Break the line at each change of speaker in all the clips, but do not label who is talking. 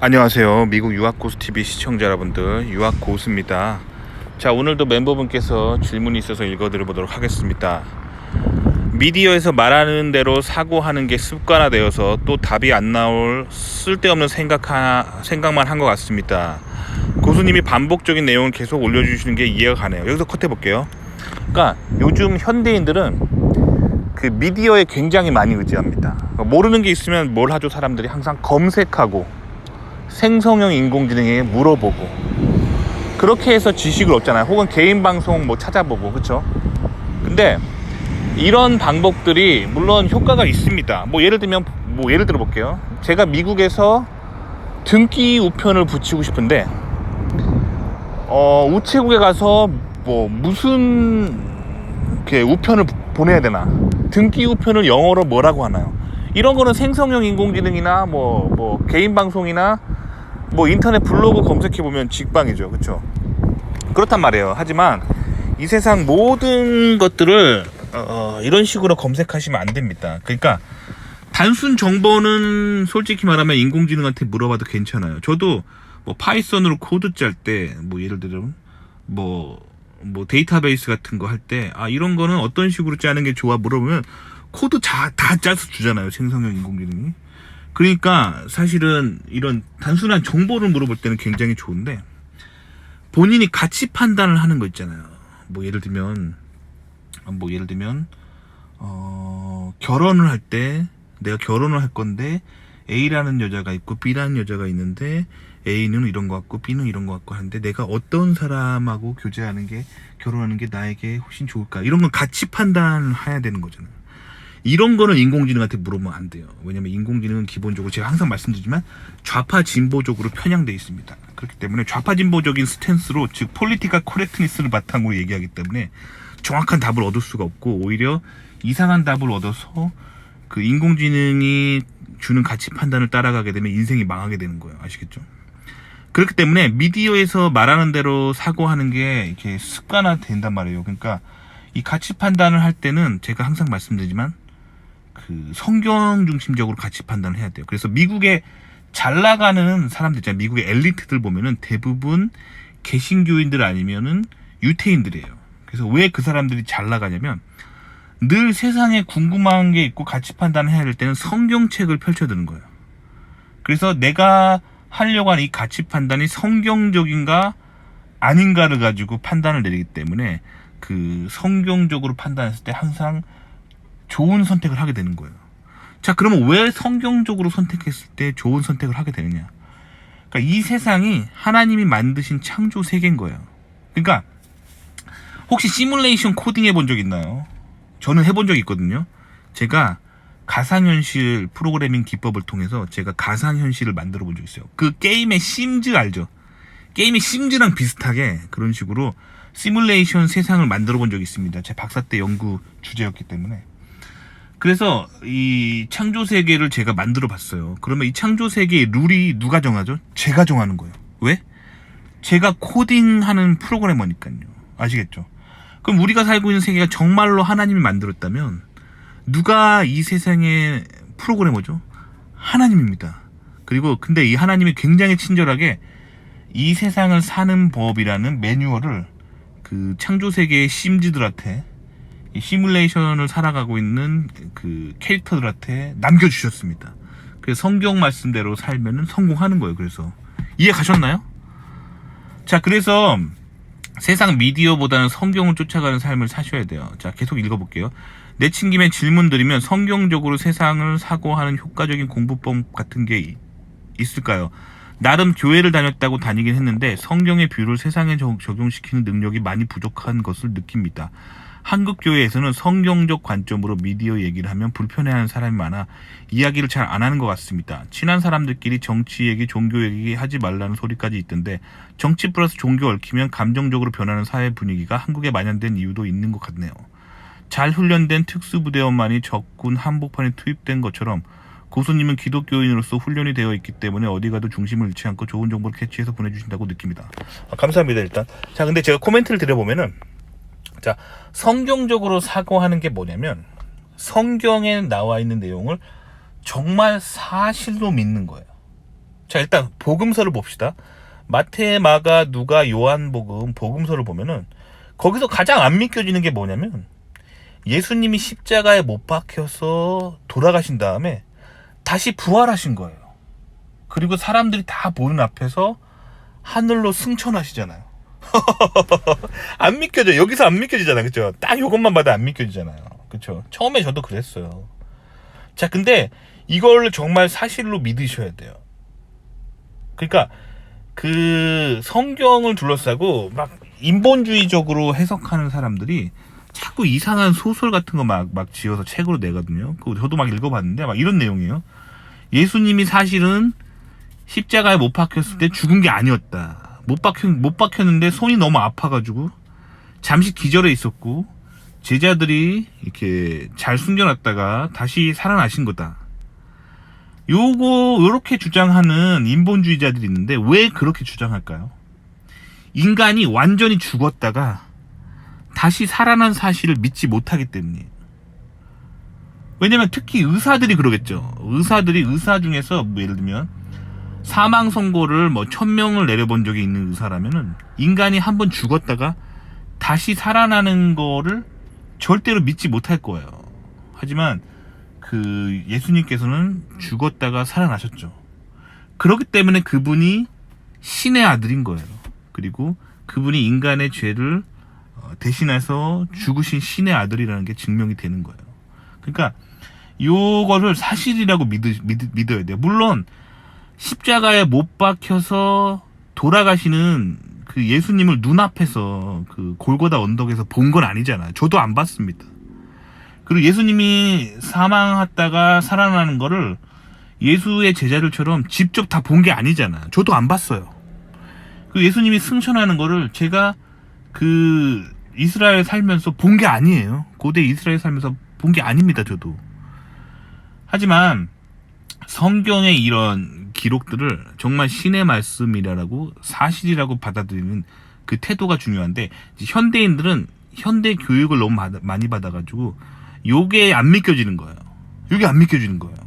안녕하세요. 미국 유학고수TV 시청자 여러분들, 유학고수입니다. 자, 오늘도 멤버분께서 질문이 있어서 읽어드려보도록 하겠습니다. 미디어에서 말하는 대로 사고하는 게 습관화되어서 또 답이 안 나올 쓸데없는 생각만 한 것 같습니다. 고수님이 반복적인 내용을 계속 올려주시는 게 이해가 가네요. 여기서 컷해볼게요. 그러니까 요즘 현대인들은 그 미디어에 굉장히 많이 의지합니다. 모르는 게 있으면 뭘 하죠? 사람들이 항상 검색하고 생성형 인공지능에 물어보고 그렇게 해서 지식을 얻잖아요. 혹은 개인 방송 뭐 찾아보고, 그쵸? 근데 이런 방법들이 물론 효과가 있습니다. 예를 들어 볼게요. 제가 미국에서 등기 우편을 붙이고 싶은데 우체국에 가서 무슨 이렇게 우편을 보내야 되나, 등기 우편을 영어로 뭐라고 하나요? 이런 거는 생성형 인공지능이나 개인 방송이나 인터넷 블로그 검색해보면 직방이죠. 그쵸? 그렇단 말이에요. 하지만 이 세상 모든 것들을 이런 식으로 검색하시면 안 됩니다. 그러니까 단순 정보는 솔직히 말하면 인공지능한테 물어봐도 괜찮아요. 저도 파이썬으로 코드 짤 때 예를 들어 데이터베이스 같은 거 할 때 이런 거는 어떤 식으로 짜는 게 좋아 물어보면 코드 다 짜서 주잖아요. 생성형 인공지능이. 그러니까 사실은 이런 단순한 정보를 물어볼 때는 굉장히 좋은데, 본인이 가치 판단을 하는 거 있잖아요. 예를 들면 결혼을 할 때 내가 결혼을 할 건데 A라는 여자가 있고 B라는 여자가 있는데 A는 이런 거 같고 B는 이런 거 같고 하는데 내가 어떤 사람하고 결혼하는 게 나에게 훨씬 좋을까, 이런 건 가치 판단을 해야 되는 거잖아요. 이런 거는 인공지능한테 물어보면 안 돼요. 왜냐면 인공지능은 기본적으로 제가 항상 말씀드리지만 좌파 진보적으로 편향되어 있습니다. 그렇기 때문에 좌파 진보적인 스탠스로, 즉 폴리티컬 코렉트니스를 바탕으로 얘기하기 때문에 정확한 답을 얻을 수가 없고, 오히려 이상한 답을 얻어서 그 인공지능이 주는 가치 판단을 따라가게 되면 인생이 망하게 되는 거예요. 아시겠죠? 그렇기 때문에 미디어에서 말하는 대로 사고하는 게 이렇게 습관화 된단 말이에요. 그러니까 이 가치 판단을 할 때는 제가 항상 말씀드리지만 그 성경 중심적으로 가치 판단을 해야 돼요. 그래서 미국에 잘 나가는 사람들 있잖아요. 미국의 엘리트들 보면은 대부분 개신교인들 아니면은 유태인들이에요. 그래서 왜 그 사람들이 잘 나가냐면 늘 세상에 궁금한 게 있고 가치 판단을 해야 될 때는 성경책을 펼쳐드는 거예요. 그래서 내가 하려고 하는 이 가치 판단이 성경적인가 아닌가를 가지고 판단을 내리기 때문에 그 성경적으로 판단했을 때 항상 좋은 선택을 하게 되는 거예요. 자, 그러면 왜 성경적으로 선택했을 때 좋은 선택을 하게 되느냐? 그러니까 이 세상이 하나님이 만드신 창조 세계인 거예요. 그러니까 혹시 시뮬레이션 코딩 해본 적 있나요? 저는 해본 적이 있거든요. 제가 가상현실 프로그래밍 기법을 통해서 제가 가상현실을 만들어 본 적 있어요. 그 게임의 심즈 알죠? 게임의 심즈랑 비슷하게 그런 식으로 시뮬레이션 세상을 만들어 본 적이 있습니다. 제 박사 때 연구 주제였기 때문에. 그래서 이 창조 세계를 제가 만들어 봤어요. 그러면 이 창조 세계의 룰이 누가 정하죠? 제가 정하는 거예요. 왜? 제가 코딩하는 프로그래머니까요. 아시겠죠? 그럼 우리가 살고 있는 세계가 정말로 하나님이 만들었다면 누가 이 세상의 프로그래머죠? 하나님입니다. 그리고 근데 이 하나님이 굉장히 친절하게 이 세상을 사는 법이라는 매뉴얼을 그 창조 세계의 심즈들한테, 이 시뮬레이션을 살아가고 있는 그 캐릭터들한테 남겨주셨습니다. 그래서 성경 말씀대로 살면은 성공하는 거예요. 그래서 이해 가셨나요? 자, 그래서 세상 미디어보다는 성경을 쫓아가는 삶을 사셔야 돼요. 자, 계속 읽어볼게요. 내친김에 질문 드리면 성경적으로 세상을 사고하는 효과적인 공부법 같은 게 있을까요? 나름 교회를 다니긴 했는데 성경의 뷰를 세상에 적용시키는 능력이 많이 부족한 것을 느낍니다. 한국 교회에서는 성경적 관점으로 미디어 얘기를 하면 불편해하는 사람이 많아 이야기를 잘 안 하는 것 같습니다. 친한 사람들끼리 정치 얘기, 종교 얘기 하지 말라는 소리까지 있던데 정치 플러스 종교 얽히면 감정적으로 변하는 사회 분위기가 한국에 만연된 이유도 있는 것 같네요. 잘 훈련된 특수부대원만이 적군 한복판에 투입된 것처럼 고수님은 기독교인으로서 훈련이 되어 있기 때문에 어디 가도 중심을 잃지 않고 좋은 정보를 캐치해서 보내주신다고 느낍니다. 감사합니다. 일단 자, 근데 제가 코멘트를 드려보면은, 자, 성경적으로 사고하는 게 뭐냐면 성경에 나와 있는 내용을 정말 사실로 믿는 거예요. 자, 일단 복음서를 봅시다. 마태, 마가, 누가, 요한복음 복음서를 보면은 거기서 가장 안 믿겨지는 게 뭐냐면 예수님이 십자가에 못 박혀서 돌아가신 다음에 다시 부활하신 거예요. 그리고 사람들이 다 보는 앞에서 하늘로 승천하시잖아요. 안 믿겨져. 여기서 안 믿겨지잖아요. 그쵸? 딱 이것만 봐도 안 믿겨지잖아요. 그쵸? 처음에 저도 그랬어요. 자, 근데 이걸 정말 사실로 믿으셔야 돼요. 그러니까 그 성경을 둘러싸고 막 인본주의적으로 해석하는 사람들이 자꾸 이상한 소설 같은 거 막 지어서 책으로 내거든요. 그거 저도 막 읽어봤는데 막 이런 내용이에요. 예수님이 사실은 십자가에 못 박혔을 때 죽은 게 아니었다. 못 박혔는데 손이 너무 아파가지고 잠시 기절해 있었고 제자들이 이렇게 잘 숨겨놨다가 다시 살아나신 거다. 요렇게 주장하는 인본주의자들이 있는데 왜 그렇게 주장할까요? 인간이 완전히 죽었다가 다시 살아난 사실을 믿지 못하기 때문이에요. 왜냐면 특히 의사들이 그러겠죠. 의사 중에서 뭐 예를 들면 사망 선고를 뭐 1000명을 내려본 적이 있는 의사라면은 인간이 한번 죽었다가 다시 살아나는 거를 절대로 믿지 못할 거예요. 하지만 그 예수님께서는 죽었다가 살아나셨죠. 그렇기 때문에 그분이 신의 아들인 거예요. 그리고 그분이 인간의 죄를 대신해서 죽으신 신의 아들이라는 게 증명이 되는 거예요. 그러니까 요거를 사실이라고 믿어야 돼요. 물론 십자가에 못 박혀서 돌아가시는 그 예수님을 눈앞에서 그 골고다 언덕에서 본 건 아니잖아요. 저도 안 봤습니다. 그리고 예수님이 사망했다가 살아나는 거를 예수의 제자들처럼 직접 다 본 게 아니잖아요. 저도 안 봤어요. 그 예수님이 승천하는 거를 제가 그 이스라엘 살면서 본 게 아니에요. 고대 이스라엘 살면서 본 게 아닙니다. 저도. 하지만 성경의 이런 기록들을 정말 신의 말씀이라고 사실이라고 받아들이는 그 태도가 중요한데 현대인들은 현대 교육을 너무 많이 받아가지고 요게 안 믿겨지는 거예요. 요게 안 믿겨지는 거예요.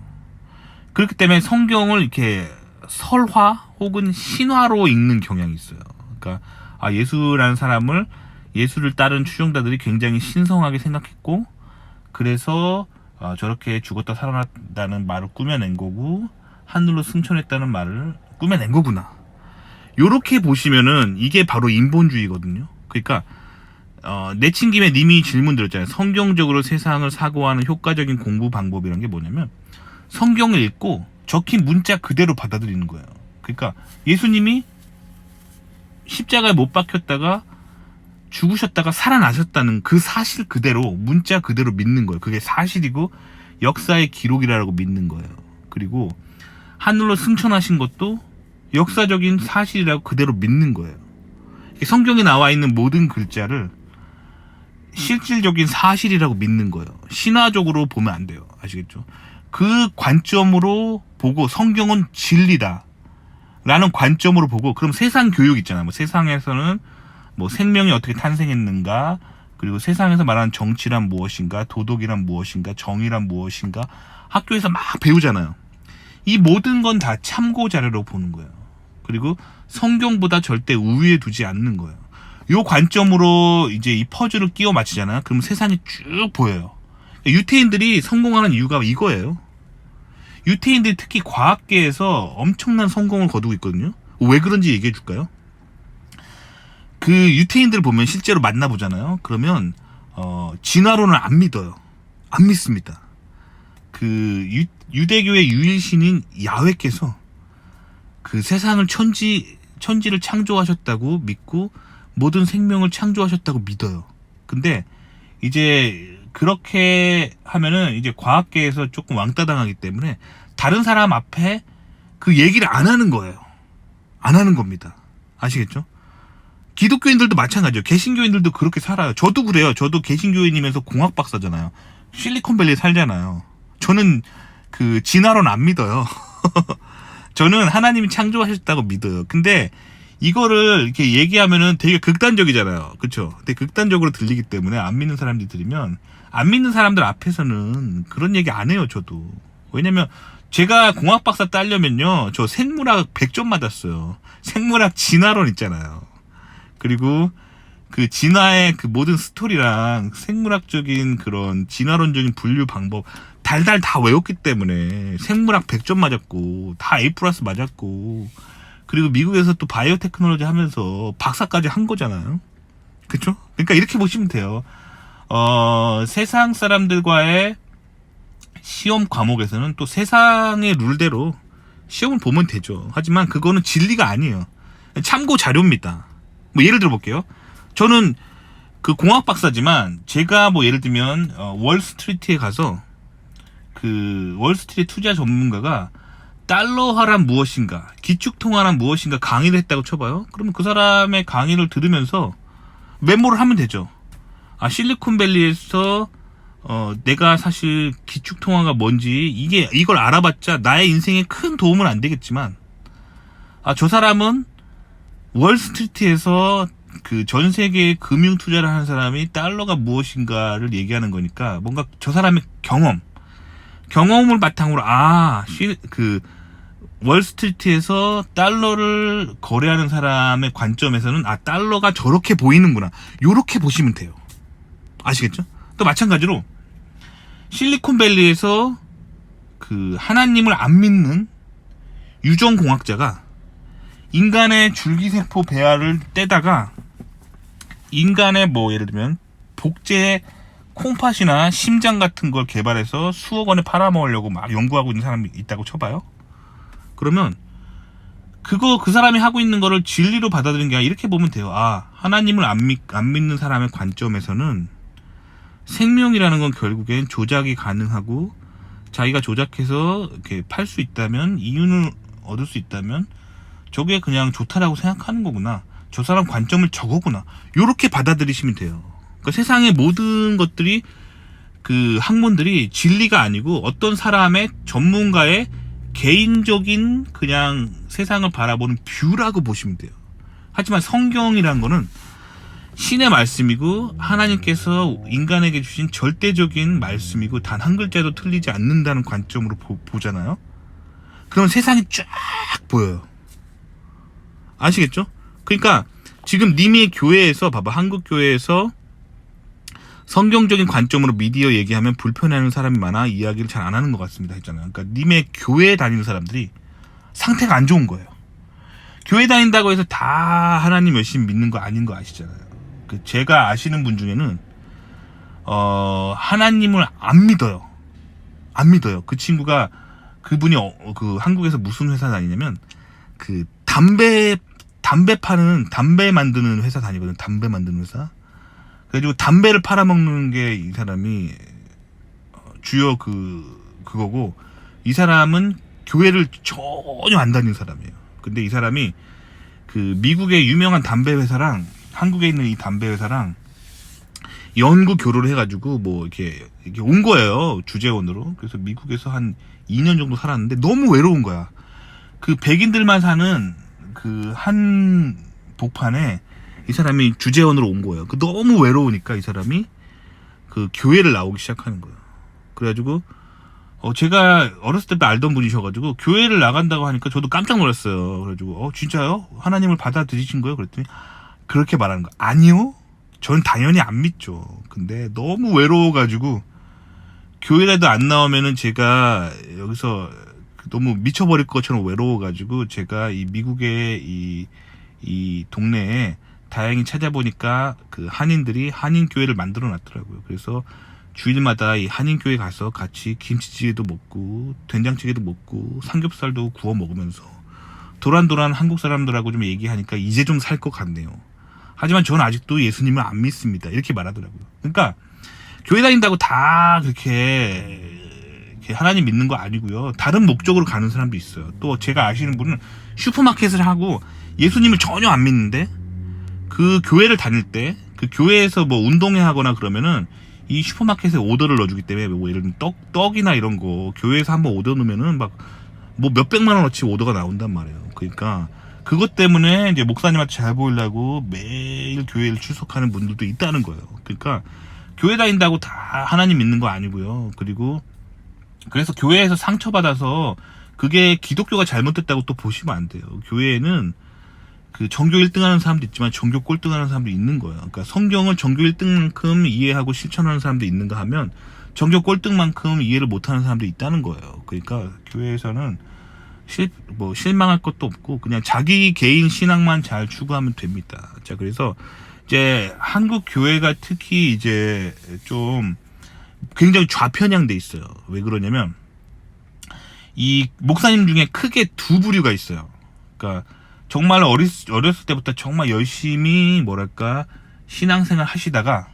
그렇기 때문에 성경을 이렇게 설화 혹은 신화로 읽는 경향이 있어요. 그러니까 예수라는 사람을 예수를 따른 추종자들이 굉장히 신성하게 생각했고 그래서 저렇게 죽었다 살아났다는 말을 꾸며낸 거고 하늘로 승천했다는 말을 꾸며낸 거구나. 요렇게 보시면은 이게 바로 인본주의거든요. 그러니까 내친김에 님이 질문 드렸잖아요. 성경적으로 세상을 사고하는 효과적인 공부 방법이란 게 뭐냐면 성경을 읽고 적힌 문자 그대로 받아들이는 거예요. 그러니까 예수님이 십자가에 못 박혔다가 죽으셨다가 살아나셨다는 그 사실 그대로 문자 그대로 믿는 거예요. 그게 사실이고 역사의 기록이라고 믿는 거예요. 그리고 하늘로 승천하신 것도 역사적인 사실이라고 그대로 믿는 거예요. 성경에 나와 있는 모든 글자를 실질적인 사실이라고 믿는 거예요. 신화적으로 보면 안 돼요. 아시겠죠? 그 관점으로 보고 성경은 진리다 라는 관점으로 보고 그럼 세상 교육 있잖아요. 뭐 세상에서는 뭐 생명이 어떻게 탄생했는가, 그리고 세상에서 말하는 정치란 무엇인가, 도덕이란 무엇인가, 정의란 무엇인가 학교에서 막 배우잖아요. 이 모든 건 다 참고 자료로 보는 거예요. 그리고 성경보다 절대 우위에 두지 않는 거예요. 요 관점으로 이제 이 퍼즐을 끼워 맞추잖아요. 그럼 세상이 쭉 보여요. 유태인들이 성공하는 이유가 이거예요. 유태인들이 특히 과학계에서 엄청난 성공을 거두고 있거든요. 왜 그런지 얘기해 줄까요? 그 유태인들 보면 실제로 만나보잖아요. 그러면 진화론을 안 믿어요. 안 믿습니다. 그 유대교의 유일신인 야훼께서 그 세상을 천지를 창조하셨다고 믿고 모든 생명을 창조하셨다고 믿어요. 근데 이제 그렇게 하면은 이제 과학계에서 조금 왕따 당하기 때문에 다른 사람 앞에 그 얘기를 안 하는 거예요. 안 하는 겁니다. 아시겠죠? 기독교인들도 마찬가지예요. 개신교인들도 그렇게 살아요. 저도 그래요. 저도 개신교인이면서 공학 박사잖아요. 실리콘밸리에 살잖아요. 저는 그 진화론 안 믿어요. 저는 하나님이 창조하셨다고 믿어요. 근데 이거를 이렇게 얘기하면은 되게 극단적이잖아요. 그쵸? 되게 극단적으로 들리기 때문에 안 믿는 사람들이 들으면 안 믿는 사람들 앞에서는 그런 얘기 안 해요. 저도. 왜냐면 제가 공학 박사 따려면요, 저 생물학 100점 맞았어요. 생물학 진화론 있잖아요. 그리고 그 진화의 그 모든 스토리랑 생물학적인 그런 진화론적인 분류 방법 달달 다 외웠기 때문에 생물학 100점 맞았고 다 A 플러스 맞았고, 그리고 미국에서 또 바이오 테크놀로지 하면서 박사까지 한 거잖아요. 그쵸? 그러니까 이렇게 보시면 돼요. 세상 사람들과의 시험 과목에서는 또 세상의 룰대로 시험을 보면 되죠. 하지만 그거는 진리가 아니에요. 참고 자료입니다. 뭐 예를 들어 볼게요. 저는 그 공학 박사지만 제가 뭐 예를 들면 월스트리트에 가서 그 월스트리트 투자 전문가가 달러화란 무엇인가, 기축통화란 무엇인가 강의를 했다고 쳐봐요. 그러면 그 사람의 강의를 들으면서 메모를 하면 되죠. 아, 실리콘밸리에서 내가 사실 기축통화가 뭔지 이걸 알아봤자 나의 인생에 큰 도움은 안 되겠지만, 아, 저 사람은 월스트리트에서 그 전 세계에 금융 투자를 하는 사람이 달러가 무엇인가를 얘기하는 거니까 뭔가 저 사람의 경험을 바탕으로 그 월스트리트에서 달러를 거래하는 사람의 관점에서는 달러가 저렇게 보이는구나, 요렇게 보시면 돼요. 아시겠죠? 또 마찬가지로 실리콘밸리에서 그 하나님을 안 믿는 유전공학자가 인간의 줄기세포 배아를 떼다가 인간의 뭐 예를 들면 복제 콩팥이나 심장 같은 걸 개발해서 수억 원에 팔아먹으려고 막 연구하고 있는 사람이 있다고 쳐봐요. 그러면 그 사람이 하고 있는 거를 진리로 받아들이는 게 아니라 이렇게 보면 돼요. 하나님을 안 믿는 사람의 관점에서는 생명이라는 건 결국엔 조작이 가능하고, 자기가 조작해서 이렇게 팔 수 있다면, 이윤을 얻을 수 있다면 저게 그냥 좋다라고 생각하는 거구나, 저 사람 관점을 저거구나, 요렇게 받아들이시면 돼요. 그러니까 세상의 모든 것들이, 그 학문들이 진리가 아니고 어떤 사람의 전문가의 개인적인 그냥 세상을 바라보는 뷰라고 보시면 돼요. 하지만 성경이라는 거는 신의 말씀이고 하나님께서 인간에게 주신 절대적인 말씀이고 단 한 글자도 틀리지 않는다는 관점으로 보잖아요. 그러면 세상이 쫙 보여요. 아시겠죠? 그러니까 지금 님의 교회에서 봐봐, 한국 교회에서 성경적인 관점으로 미디어 얘기하면 불편해하는 사람이 많아 이야기를 잘 안 하는 것 같습니다 했잖아요. 그러니까 님의 교회에 다니는 사람들이 상태가 안 좋은 거예요. 교회 다닌다고 해서 다 하나님 열심히 믿는 거 아닌 거 아시잖아요. 제가 아시는 분 중에는 하나님을 안 믿어요. 그 친구가, 그분이 그 한국에서 무슨 회사 다니냐면 그 담배 만드는 회사 다니거든. 담배 만드는 회사. 그래가지고 담배를 팔아먹는 게 이 사람이 주요 그거고, 이 사람은 교회를 전혀 안 다니는 사람이에요. 근데 이 사람이 그 미국의 유명한 담배 회사랑 한국에 있는 이 담배 회사랑 연구 교류를 해가지고 뭐 이렇게 온 거예요, 주재원으로. 그래서 미국에서 한 2년 정도 살았는데 너무 외로운 거야. 그 백인들만 사는 그 한 복판에 이 사람이 주재원으로 온 거예요. 너무 외로우니까 이 사람이 그 교회를 나오기 시작하는 거예요. 그래가지고 제가 어렸을 때부터 알던 분이셔가지고 교회를 나간다고 하니까 저도 깜짝 놀랐어요. 그래가지고 진짜요? 하나님을 받아들이신 거예요? 그랬더니 그렇게 말하는 거. 아니요, 전 당연히 안 믿죠. 근데 너무 외로워가지고 교회라도 안 나오면은 제가 여기서 너무 미쳐버릴 것처럼 외로워가지고 제가 이 미국의 이 동네에 다행히 찾아보니까 그 한인들이 한인교회를 만들어 놨더라고요. 그래서 주일마다 이 한인교회 가서 같이 김치찌개도 먹고 된장찌개도 먹고 삼겹살도 구워 먹으면서 도란도란 한국 사람들하고 좀 얘기하니까 이제 좀 살 것 같네요. 하지만 저는 아직도 예수님을 안 믿습니다, 이렇게 말하더라고요. 그러니까 교회 다닌다고 다 그렇게 하나님 믿는 거 아니고요. 다른 목적으로 가는 사람도 있어요. 또 제가 아시는 분은 슈퍼마켓을 하고 예수님을 전혀 안 믿는데 그 교회를 다닐 때 그 교회에서 뭐 운동회 하거나 그러면은 이 슈퍼마켓에 오더를 넣어주기 때문에 뭐 예를 들면 떡이나 이런 거 교회에서 한번 오더 넣으면은 막 뭐 몇백만 원어치 오더가 나온단 말이에요. 그러니까 그것 때문에 이제 목사님한테 잘 보이려고 매일 교회를 출석하는 분들도 있다는 거예요. 그러니까 교회 다닌다고 다 하나님 믿는 거 아니고요. 그리고 그래서 교회에서 상처받아서 그게 기독교가 잘못됐다고 또 보시면 안 돼요. 교회에는 그 전교 1등 하는 사람도 있지만 전교 꼴등 하는 사람도 있는 거예요. 그러니까 성경을 전교 1등만큼 이해하고 실천하는 사람도 있는가 하면 전교 꼴등만큼 이해를 못하는 사람도 있다는 거예요. 그러니까 교회에서는 실망할 것도 없고 그냥 자기 개인 신앙만 잘 추구하면 됩니다. 자, 그래서 이제 한국 교회가 특히 이제 좀 굉장히 좌편향돼 있어요. 왜 그러냐면 이 목사님 중에 크게 두 부류가 있어요. 그러니까 정말 어렸을 때부터 정말 열심히 뭐랄까 신앙생활 하시다가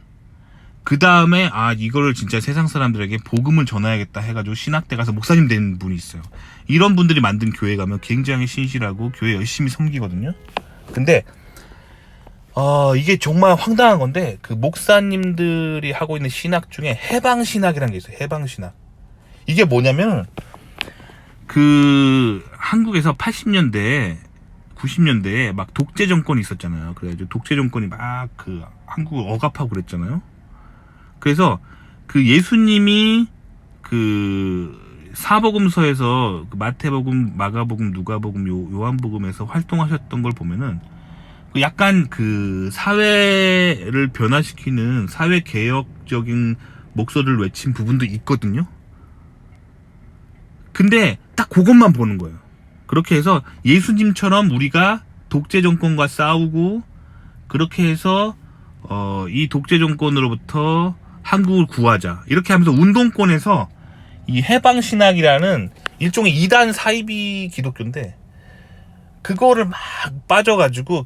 그 다음에 이거를 진짜 세상 사람들에게 복음을 전해야겠다 해가지고 신학대 가서 목사님 된 분이 있어요. 이런 분들이 만든 교회 가면 굉장히 신실하고 교회 열심히 섬기거든요. 근데 이게 정말 황당한 건데 그 목사님들이 하고 있는 신학 중에 해방신학이라는 게 있어요. 해방신학. 이게 뭐냐면 그 한국에서 80년대 90년대에 막 독재 정권이 있었잖아요. 그래가지고 독재 정권이 막 그 한국을 억압하고 그랬잖아요. 그래서 그 예수님이 그 사복음서에서 그 마태복음, 마가복음, 누가복음, 요한복음에서 활동하셨던 걸 보면은 약간 그 사회를 변화시키는 사회 개혁적인 목소리를 외친 부분도 있거든요. 근데 딱 그것만 보는 거예요. 그렇게 해서 예수님처럼 우리가 독재 정권과 싸우고 그렇게 해서 이 독재 정권으로부터 한국을 구하자 이렇게 하면서 운동권에서 이 해방신학이라는 일종의 이단 사이비 기독교인데 그거를 막 빠져가지고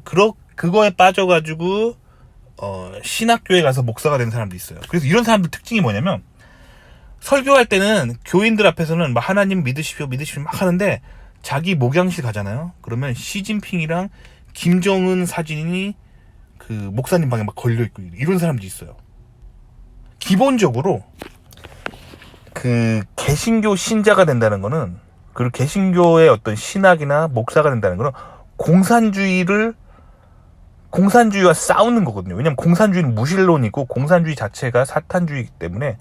그거에 빠져가지고 신학교에 가서 목사가 된 사람도 있어요. 그래서 이런 사람들 특징이 뭐냐면 설교할 때는 교인들 앞에서는 막 하나님 믿으십시오 막 하는데 자기 목양실 가잖아요. 그러면 시진핑이랑 김정은 사진이 그 목사님 방에 막 걸려있고 이런 사람도 있어요. 기본적으로 그 개신교 신자가 된다는 거는 그 개신교의 어떤 신학이나 목사가 된다는 거는 공산주의와 싸우는 거거든요. 왜냐면 공산주의는 무신론이고 공산주의 자체가 사탄주의이기 때문에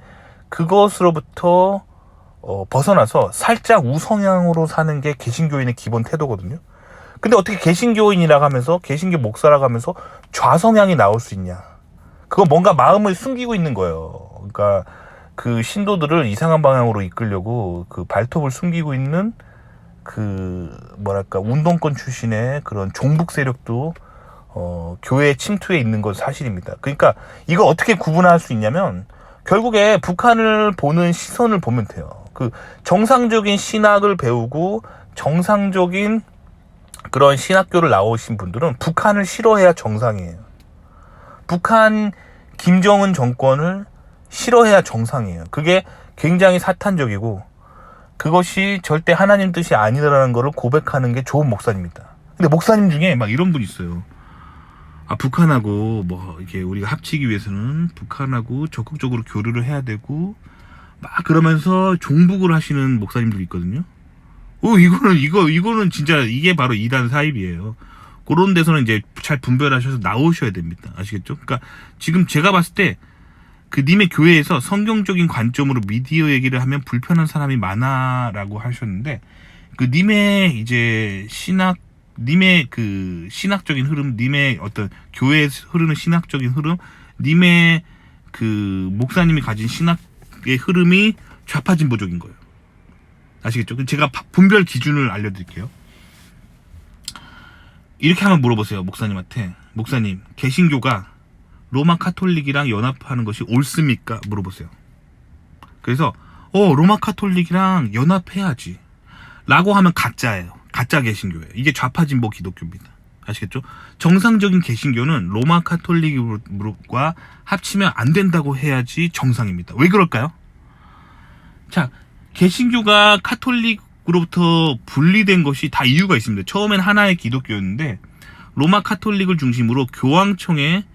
그것으로부터 벗어나서 살짝 우성향으로 사는 게 개신교인의 기본 태도거든요. 근데 어떻게 개신교인이라고 하면서 개신교 목사라고 하면서 좌성향이 나올 수 있냐? 그거 뭔가 마음을 숨기고 있는 거예요. 그러니까 그 신도들을 이상한 방향으로 이끌려고 그 발톱을 숨기고 있는 그 뭐랄까 운동권 출신의 그런 종북 세력도 교회 침투에 있는 건 사실입니다. 그러니까 이거 어떻게 구분할 수 있냐면 결국에 북한을 보는 시선을 보면 돼요. 그 정상적인 신학을 배우고 정상적인 그런 신학교를 나오신 분들은 북한을 싫어해야 정상이에요. 북한 김정은 정권을 싫어해야 정상이에요. 그게 굉장히 사탄적이고 그것이 절대 하나님 뜻이 아니라는 것을 고백하는 게 좋은 목사님입니다. 근데 목사님 중에 막 이런 분 있어요. 북한하고 뭐 이렇게 우리가 합치기 위해서는 북한하고 적극적으로 교류를 해야 되고 막 그러면서 종북을 하시는 목사님들이 있거든요. 이거는 진짜 이게 바로 이단 사입이에요. 그런 데서는 이제 잘 분별하셔서 나오셔야 됩니다. 아시겠죠? 그러니까 지금 제가 봤을 때 그 님의 교회에서 성경적인 관점으로 미디어 얘기를 하면 불편한 사람이 많아라고 하셨는데 그 님의 이제 님의 그 신학적인 흐름, 님의 어떤 교회에 흐르는 신학적인 흐름, 님의 그 목사님이 가진 신학의 흐름이 좌파진보적인 거예요. 아시겠죠? 제가 분별 기준을 알려드릴게요. 이렇게 한번 물어보세요. 목사님한테. 목사님, 개신교가 로마 카톨릭이랑 연합하는 것이 옳습니까? 물어보세요. 그래서 로마 카톨릭이랑 연합해야지 라고 하면 가짜예요. 가짜 개신교예요. 이게 좌파진보 기독교입니다. 아시겠죠? 정상적인 개신교는 로마 카톨릭과 합치면 안 된다고 해야지 정상입니다. 왜 그럴까요? 자, 개신교가 카톨릭으로부터 분리된 것이 다 이유가 있습니다. 처음엔 하나의 기독교였는데 로마 카톨릭을 중심으로 교황청에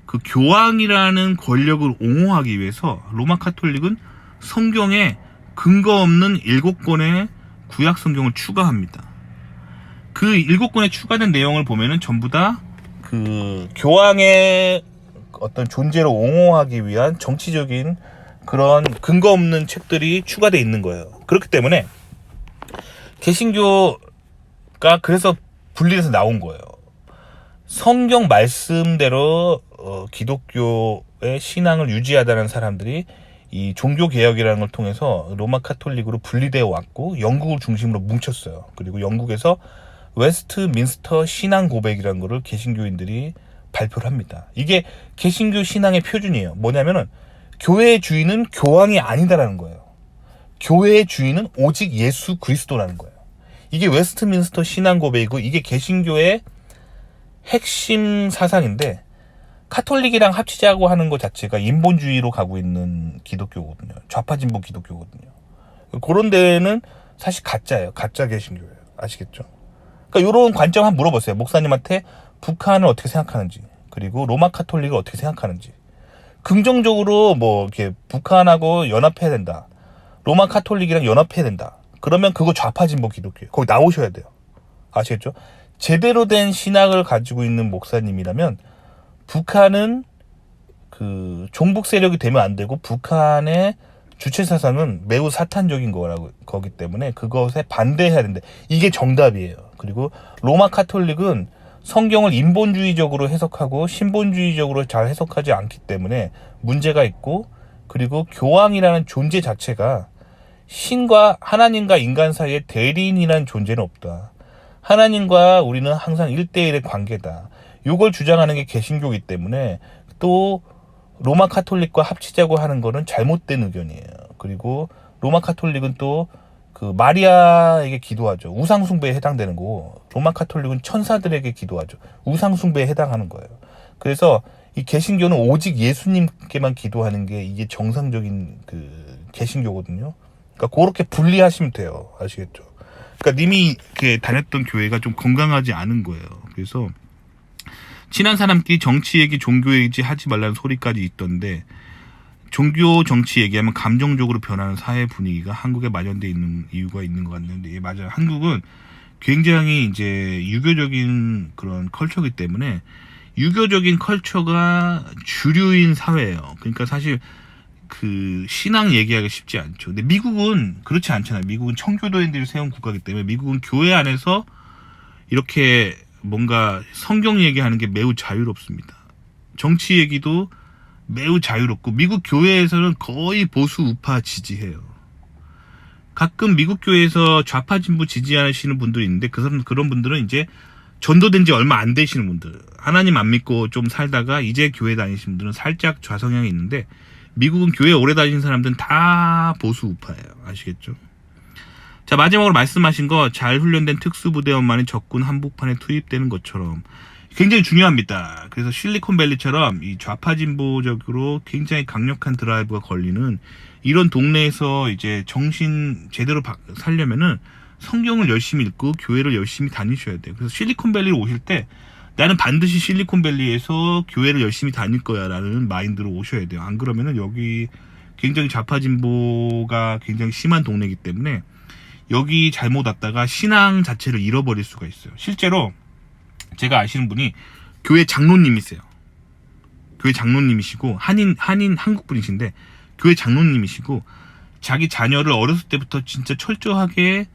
그 교황이라는 권력을 옹호하기 위해서 로마 카톨릭은 성경에 근거 없는 7권의 구약 성경을 추가합니다. 그 7권에 추가된 내용을 보면은 전부 다 그 교황의 어떤 존재를 옹호하기 위한 정치적인 그런 근거 없는 책들이 추가되어 있는 거예요. 그렇기 때문에 개신교가 그래서 분리돼서 나온 거예요. 성경 말씀대로 기독교의 신앙을 유지하다는 사람들이 이 종교개혁이라는 걸 통해서 로마 카톨릭으로 분리되어 왔고 영국을 중심으로 뭉쳤어요. 그리고 영국에서 웨스트민스터 신앙 고백이라는 거를 개신교인들이 발표를 합니다. 이게 개신교 신앙의 표준이에요. 뭐냐면은 교회의 주인은 교황이 아니다라는 거예요. 교회의 주인은 오직 예수 그리스도라는 거예요. 이게 웨스트민스터 신앙 고백이고 이게 개신교의 핵심 사상인데 카톨릭이랑 합치자고 하는 것 자체가 인본주의로 가고 있는 기독교거든요. 좌파진보 기독교거든요. 그런 데는 사실 가짜예요. 가짜 개신교예요. 아시겠죠? 그러니까 이런 관점 한번 물어보세요. 목사님한테 북한을 어떻게 생각하는지, 그리고 로마 카톨릭을 어떻게 생각하는지. 긍정적으로 뭐 이렇게 북한하고 연합해야 된다, 로마 카톨릭이랑 연합해야 된다, 그러면 그거 좌파진보 기독교예요. 거기 나오셔야 돼요. 아시겠죠? 제대로 된 신학을 가지고 있는 목사님이라면 북한은 그 종북 세력이 되면 안 되고 북한의 주체 사상은 매우 사탄적인 거기 때문에 그것에 반대해야 된다. 이게 정답이에요. 그리고 로마 카톨릭은 성경을 인본주의적으로 해석하고 신본주의적으로 잘 해석하지 않기 때문에 문제가 있고, 그리고 교황이라는 존재 자체가 신과 하나님과 인간 사이에 대리인이라는 존재는 없다. 하나님과 우리는 항상 1대1의 관계다. 이걸 주장하는 게 개신교이기 때문에 또 로마 카톨릭과 합치자고 하는 거는 잘못된 의견이에요. 그리고 로마 카톨릭은 또 그 마리아에게 기도하죠. 우상숭배에 해당되는 거고, 로마 카톨릭은 천사들에게 기도하죠. 우상숭배에 해당하는 거예요. 그래서 이 개신교는 오직 예수님께만 기도하는 게 이게 정상적인 그 개신교거든요. 그러니까 그렇게 분리하시면 돼요. 아시겠죠? 그러니까 님이 이렇게 다녔던 교회가 좀 건강하지 않은 거예요. 그래서 친한 사람끼리 정치 얘기, 종교 얘기 하지 말라는 소리까지 있던데, 종교 정치 얘기하면 감정적으로 변하는 사회 분위기가 한국에 마련되어 있는 이유가 있는 것 같는데, 예, 맞아요. 한국은 굉장히 이제 유교적인 그런 컬처이기 때문에 유교적인 컬처가 주류인 사회예요. 그러니까 사실 그 신앙 얘기하기 쉽지 않죠. 근데 미국은 그렇지 않잖아요. 미국은 청교도인들이 세운 국가이기 때문에 미국은 교회 안에서 이렇게 뭔가 성경 얘기하는 게 매우 자유롭습니다. 정치 얘기도 매우 자유롭고, 미국 교회에서는 거의 보수 우파 지지해요. 가끔 미국 교회에서 좌파 진보 지지하시는 분들이 있는데 그런 분들은 이제 전도된 지 얼마 안 되시는 분들, 하나님 안 믿고 좀 살다가 이제 교회 다니시는 분들은 살짝 좌성향이 있는데, 미국은 교회 오래 다니신 사람들은 다 보수 우파예요. 아시겠죠? 자, 마지막으로 말씀하신 거, 잘 훈련된 특수부대원만이 적군 한복판에 투입되는 것처럼 굉장히 중요합니다. 그래서 실리콘밸리처럼 이 좌파 진보적으로 굉장히 강력한 드라이브가 걸리는 이런 동네에서 이제 정신 제대로 살려면은 성경을 열심히 읽고 교회를 열심히 다니셔야 돼요. 그래서 실리콘밸리로 오실 때 나는 반드시 실리콘밸리에서 교회를 열심히 다닐 거야 라는 마인드로 오셔야 돼요. 안 그러면은 여기 굉장히 좌파 진보가 굉장히 심한 동네이기 때문에 여기 잘못 왔다가 신앙 자체를 잃어버릴 수가 있어요. 실제로 제가 아시는 분이 교회 장로님이세요. 교회 장로님이시고 한국 분이신데 교회 장로님이시고, 자기 자녀를 어렸을 때부터 진짜 철저하게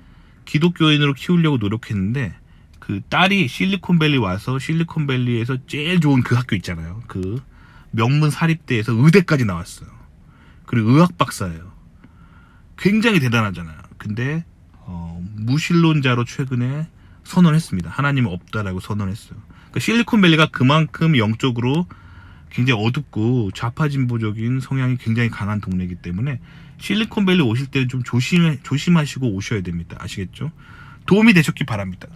기독교인으로 키우려고 노력했는데 그 딸이 실리콘밸리 와서 실리콘밸리에서 제일 좋은 그 학교 있잖아요. 그 명문 사립대에서 의대까지 나왔어요. 그리고 의학 박사예요. 굉장히 대단하잖아요. 근데 무신론자로 최근에 선언했습니다. 하나님은 없다라고 선언했어요. 그러니까 실리콘밸리가 그만큼 영적으로 굉장히 어둡고 좌파 진보적인 성향이 굉장히 강한 동네이기 때문에 실리콘밸리 오실 때는 좀 조심하시고 오셔야 됩니다. 아시겠죠? 도움이 되셨기 바랍니다.